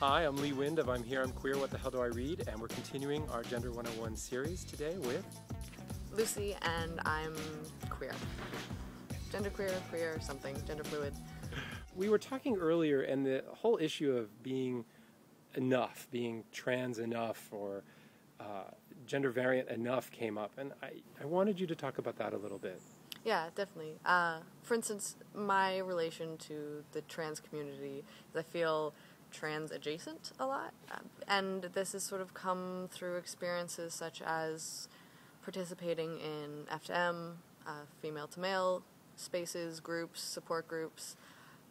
Hi, I'm Lee Wind of I'm Here, I'm Queer, What the Hell Do I Read? And we're continuing our Gender 101 series today with Lucy, and I'm queer. Genderqueer, queer, something, gender fluid. We were talking earlier, and the whole issue of being enough, being trans enough, or gender variant enough came up, and I wanted you to talk about that a little bit. Yeah, definitely. For instance, my relation to the trans community is I feel trans adjacent a lot, and this has sort of come through experiences such as participating in F2M, female to male spaces, groups, support groups,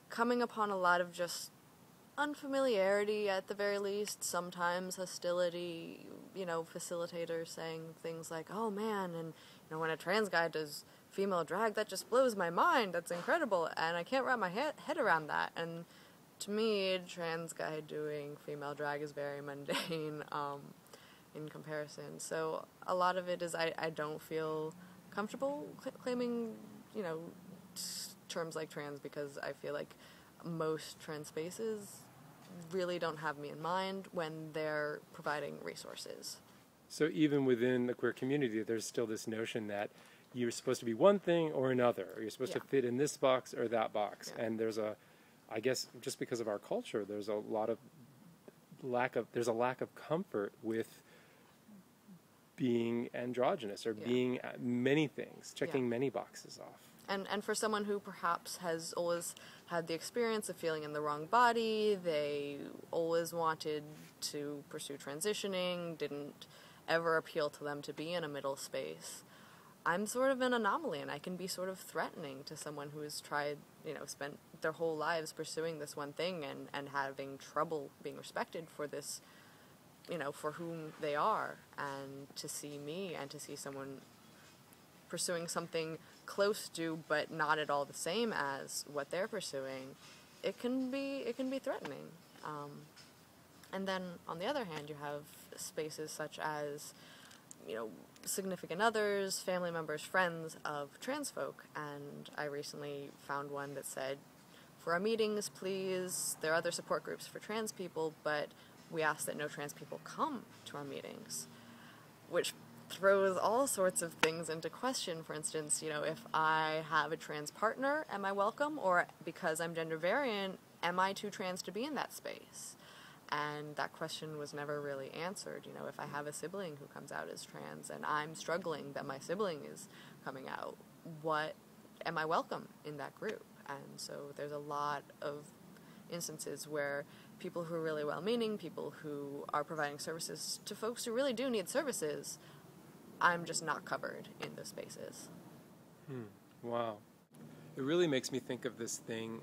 coming upon a lot of just unfamiliarity at the very least, sometimes hostility, facilitators saying things like, oh man, and when a trans guy does female drag, that just blows my mind, that's incredible, and I can't wrap my head around that. And to me, a trans guy doing female drag is very mundane in comparison. So a lot of it is I don't feel comfortable claiming, terms like trans, because I feel like most trans spaces really don't have me in mind when they're providing resources. So even within the queer community, there's still this notion that you're supposed to be one thing or another, or you're supposed to fit in this box or that box. Yeah. And there's I guess just because of our culture, there's a lack of comfort with being androgynous or being many things, checking many boxes off. And for someone who perhaps has always had the experience of feeling in the wrong body, they always wanted to pursue transitioning, didn't ever appeal to them to be in a middle space. I'm sort of an anomaly, and I can be sort of threatening to someone who has tried, spent their whole lives pursuing this one thing and having trouble being respected for this, for whom they are. And to see me and to see someone pursuing something close to but not at all the same as what they're pursuing, it can be threatening. And then on the other hand, you have spaces such as significant others, family members, friends of trans folk, and I recently found one that said, for our meetings, please, there are other support groups for trans people, but we ask that no trans people come to our meetings, which throws all sorts of things into question. For instance, if I have a trans partner, am I welcome? Or because I'm gender variant, am I too trans to be in that space? And that question was never really answered. If I have a sibling who comes out as trans and I'm struggling that my sibling is coming out, am I welcome in that group? And so there's a lot of instances where people who are really well-meaning, people who are providing services to folks who really do need services, I'm just not covered in those spaces. Wow. It really makes me think of this thing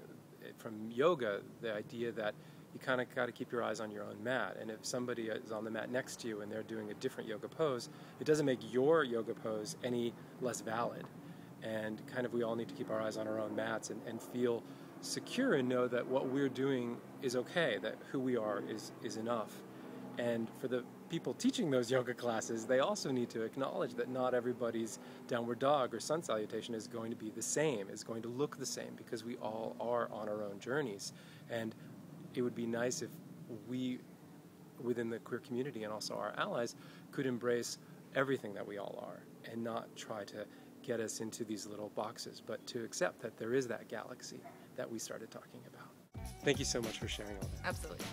from yoga, the idea that you kind of got to keep your eyes on your own mat. And if somebody is on the mat next to you and they're doing a different yoga pose, it doesn't make your yoga pose any less valid. And kind of we all need to keep our eyes on our own mats and feel secure and know that what we're doing is okay, that who we are is enough. And for the people teaching those yoga classes, they also need to acknowledge that not everybody's downward dog or sun salutation is going to be the same, is going to look the same, because we all are on our own journeys. And it would be nice if we, within the queer community and also our allies, could embrace everything that we all are and not try to get us into these little boxes, but to accept that there is that galaxy that we started talking about. Thank you so much for sharing all that. Absolutely.